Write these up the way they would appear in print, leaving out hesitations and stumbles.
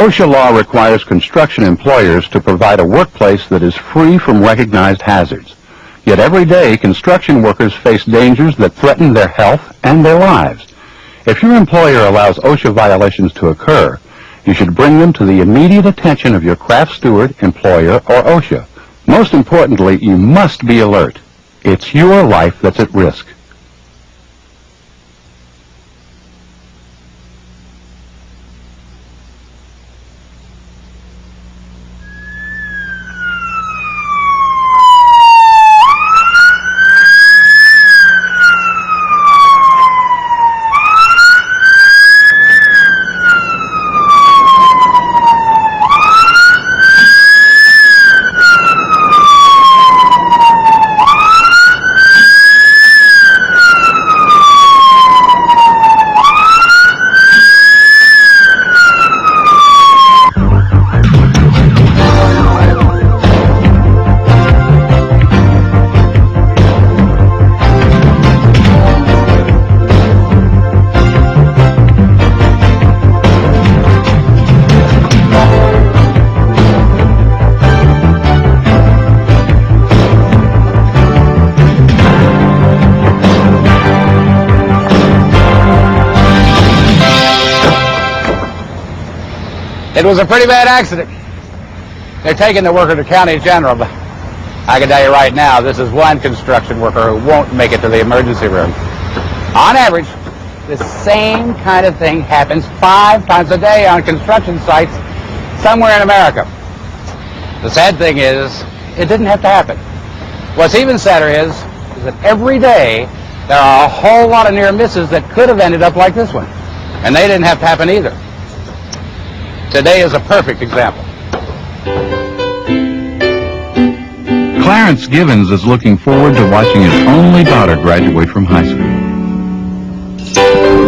OSHA law requires construction employers to provide a workplace that is free from recognized hazards. Yet every day, construction workers face dangers that threaten their health and their lives. If your employer allows OSHA violations to occur, you should bring them to the immediate attention of your craft steward, employer, or OSHA. Most importantly, you must be alert. It's your life that's at risk. It was a pretty bad accident. They're taking the worker to county general, but I can tell you right now, this is one construction worker who won't make it to the emergency room. On average, the same kind of thing happens 5 times a day on construction sites somewhere in America. The sad thing is, it didn't have to happen. What's even sadder is that every day there are a whole lot of near misses that could have ended up like this one. And they didn't have to happen either. Today is a perfect example. Clarence Givens is looking forward to watching his only daughter graduate from high school.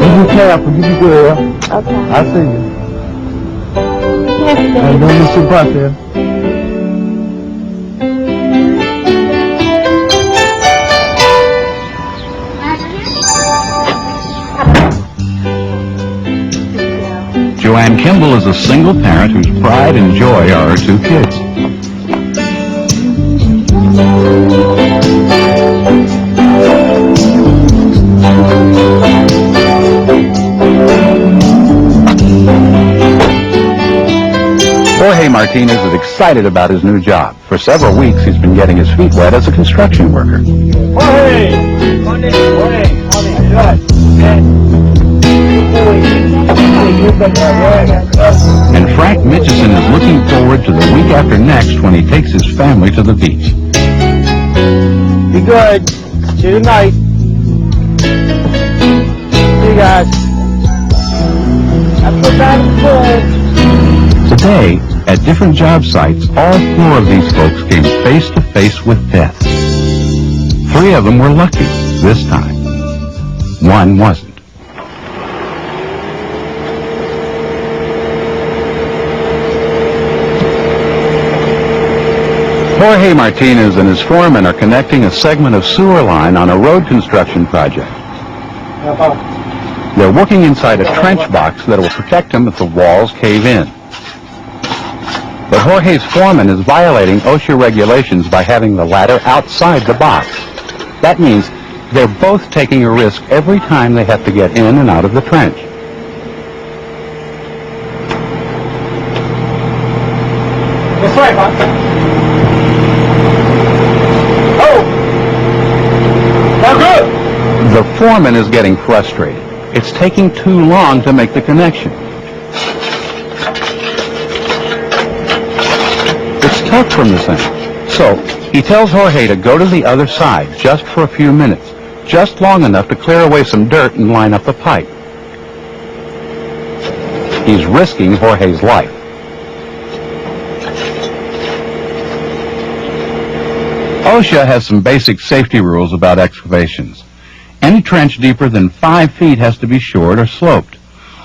You be careful, you be good. Okay. I'll see you. Yes, And don't miss your bus there. Joanne Kimball is a single parent whose pride and joy are her 2 kids. Jorge Martinez is excited about his new job. For several weeks, he's been getting his feet wet as a construction worker. Jorge! Morning, good. And Frank Mitchison is looking forward to the week after next when he takes his family to the beach. Be good. See you tonight. See you guys. Have a good time at school. Today, at different job sites, all 4 of these folks came face to face with death. 3 of them were lucky this time. 1 wasn't. Jorge Martinez and his foreman are connecting a segment of sewer line on a road construction project. They're working inside a trench box that will protect them if the walls cave in. But Jorge's foreman is violating OSHA regulations by having the ladder outside the box. That means they're both taking a risk every time they have to get in and out of the trench. This way, Bob. The foreman is getting frustrated. It's taking too long to make the connection. It's tough from this end. So he tells Jorge to go to the other side just for a few minutes, just long enough to clear away some dirt and line up the pipe. He's risking Jorge's life. OSHA has some basic safety rules about excavations. Any trench deeper than 5 feet has to be shored or sloped.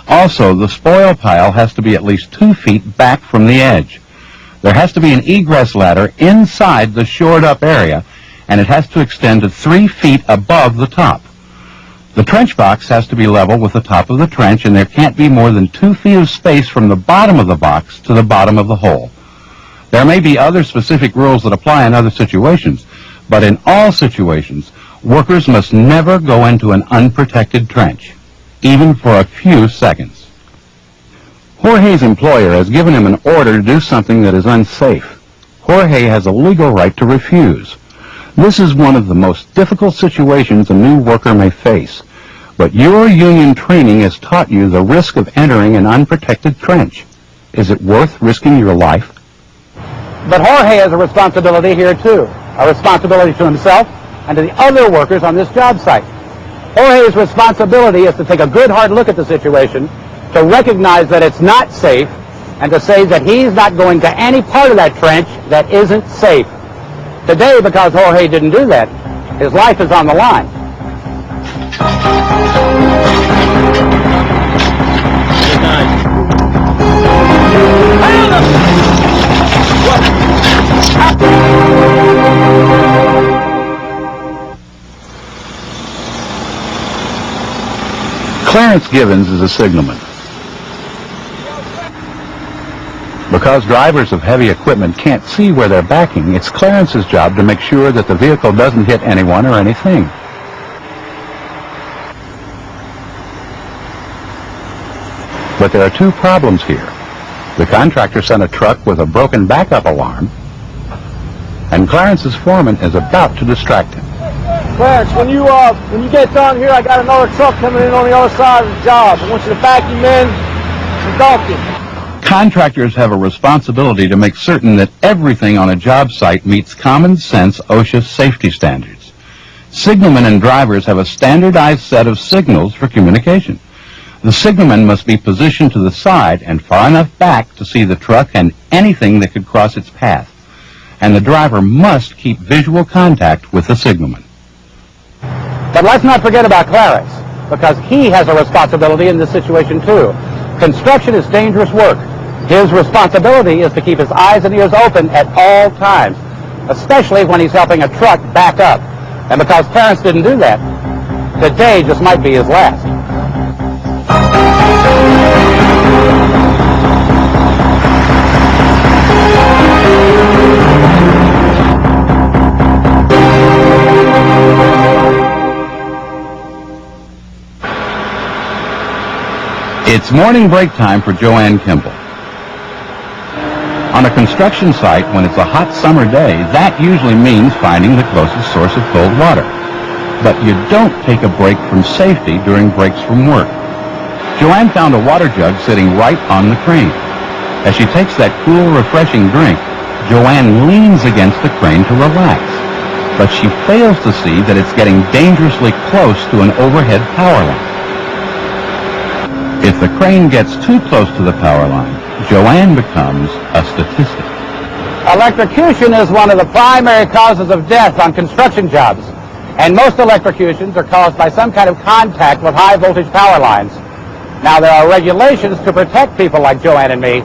Also, the spoil pile has to be at least 2 feet back from the edge. There has to be an egress ladder inside the shored up area, and it has to extend to 3 feet above the top. The trench box has to be level with the top of the trench, and there can't be more than 2 feet of space from the bottom of the box to the bottom of the hole. There may be other specific rules that apply in other situations, but in all situations, workers must never go into an unprotected trench, even for a few seconds. Jorge's employer has given him an order to do something that is unsafe. Jorge has a legal right to refuse. This is one of the most difficult situations a new worker may face, but your union training has taught you the risk of entering an unprotected trench. Is it worth risking your life? But Jorge has a responsibility here too, a responsibility to himself and to the other workers on this job site. Jorge's responsibility is to take a good hard look at the situation, to recognize that it's not safe, and to say that he's not going to any part of that trench that isn't safe. Today, because Jorge didn't do that, his life is on the line. Clarence Givens is a signalman. Because drivers of heavy equipment can't see where they're backing, it's Clarence's job to make sure that the vehicle doesn't hit anyone or anything. But there are 2 problems here. The contractor sent a truck with a broken backup alarm, and Clarence's foreman is about to distract him. Clarence, when you get done here, I got another truck coming in on the other side of the job. I want you to vacuum in and dump it. Contractors have a responsibility to make certain that everything on a job site meets common sense OSHA safety standards. Signalmen and drivers have a standardized set of signals for communication. The signalman must be positioned to the side and far enough back to see the truck and anything that could cross its path. And the driver must keep visual contact with the signalman. But let's not forget about Clarence, because he has a responsibility in this situation too. Construction is dangerous work. His responsibility is to keep his eyes and ears open at all times, especially when he's helping a truck back up. And because Clarence didn't do that, today just might be his last. It's morning break time for Joanne Kimball. On a construction site, when it's a hot summer day, that usually means finding the closest source of cold water. But you don't take a break from safety during breaks from work. Joanne found a water jug sitting right on the crane. As she takes that cool, refreshing drink, Joanne leans against the crane to relax. But she fails to see that it's getting dangerously close to an overhead power line. If the crane gets too close to the power line, Joanne becomes a statistic. Electrocution is one of the primary causes of death on construction jobs, and most electrocutions are caused by some kind of contact with high voltage power lines. Now, there are regulations to protect people like Joanne and me,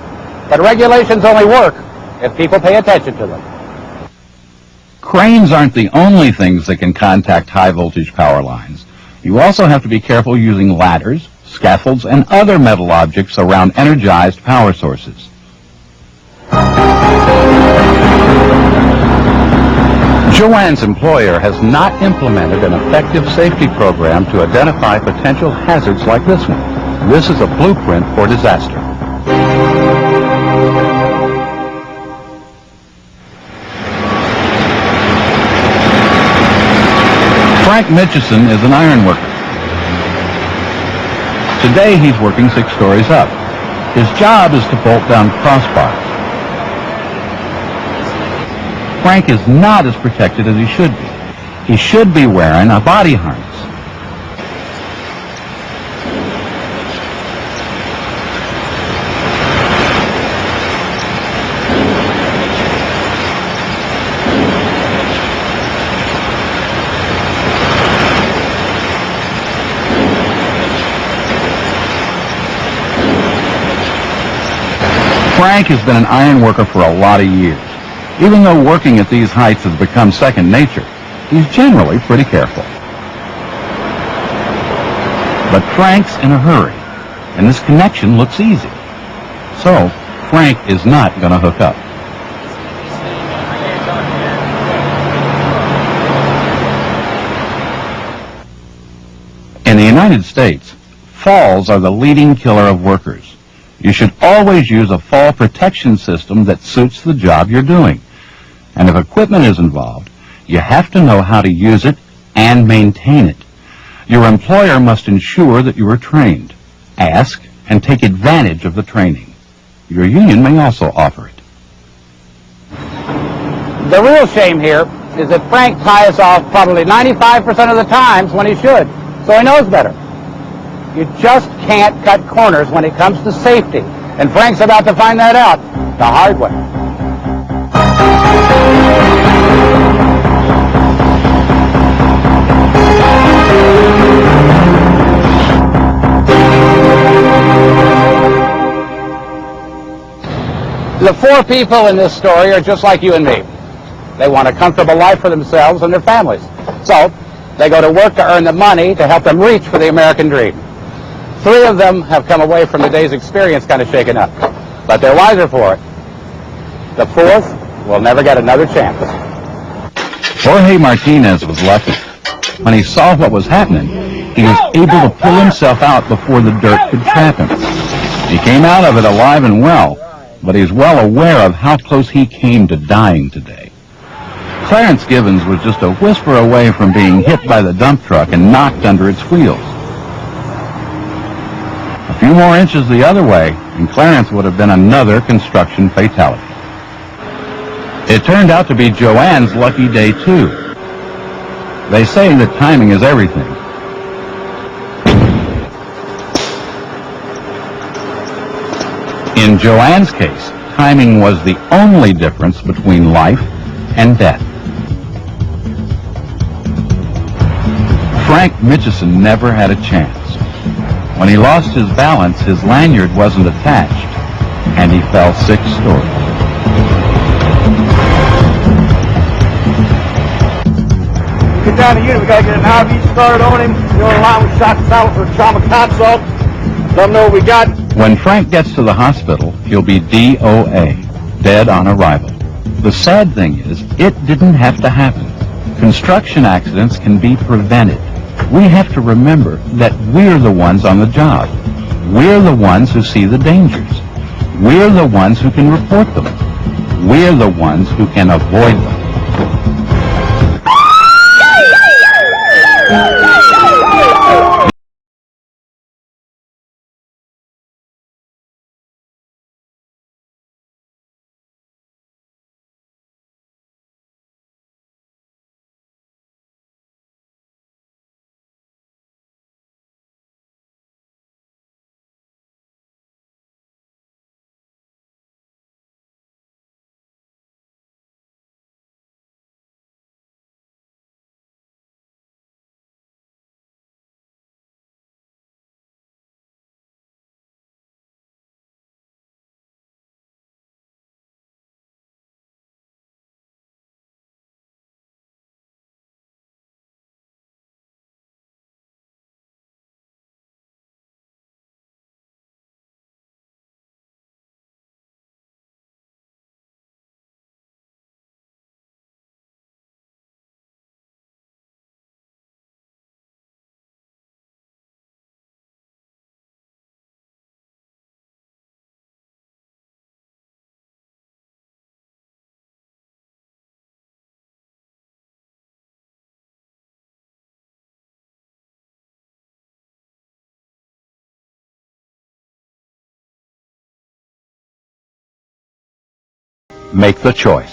but regulations only work if people pay attention to them. Cranes aren't the only things that can contact high voltage power lines. You also have to be careful using ladders, scaffolds, and other metal objects around energized power sources. Joanne's employer has not implemented an effective safety program to identify potential hazards like this one. This is a blueprint for disaster. Frank Mitchison is an ironworker. Today he's working 6 stories up. His job is to bolt down crossbars. Frank is not as protected as he should be. He should be wearing a body harness. Frank has been an iron worker for a lot of years. Even though working at these heights has become second nature, he's generally pretty careful. But Frank's in a hurry, and this connection looks easy. So, Frank is not going to hook up. In the United States, falls are the leading killer of workers. You should always use a fall protection system that suits the job you're doing. And if equipment is involved, you have to know how to use it and maintain it. Your employer must ensure that you are trained. Ask and take advantage of the training. Your union may also offer it. The real shame here is that Frank ties off probably 95% of the times when he should, so he knows better. You just can't cut corners when it comes to safety, and Frank's about to find that out the hard way. The four people in this story are just like you and me. They want a comfortable life for themselves and their families. So, they go to work to earn the money to help them reach for the American dream. 3 of them have come away from the day's experience kind of shaken up, but they're wiser for it. The 4th will never get another chance. Jorge Martinez was lucky. When he saw what was happening, he was able to pull himself out before the dirt could trap him. He came out of it alive and well, but he's well aware of how close he came to dying today. Clarence Gibbons was just a whisper away from being hit by the dump truck and knocked under its wheels. A few more inches the other way, and Clarence would have been another construction fatality. It turned out to be Joanne's lucky day, too. They say that timing is everything. In Joanne's case, timing was the only difference between life and death. Frank Mitchison never had a chance. When he lost his balance, his lanyard wasn't attached, and he fell 6 stories. Get down to unit, we gotta get an IV started on him. You're on the line with shock salve for trauma consult. Let them know what we got. When Frank gets to the hospital, he'll be DOA, dead on arrival. The sad thing is, it didn't have to happen. Construction accidents can be prevented. We have to remember that we're the ones on the job. We're the ones who see the dangers. We're the ones who can report them. We're the ones who can avoid them. Make the choice.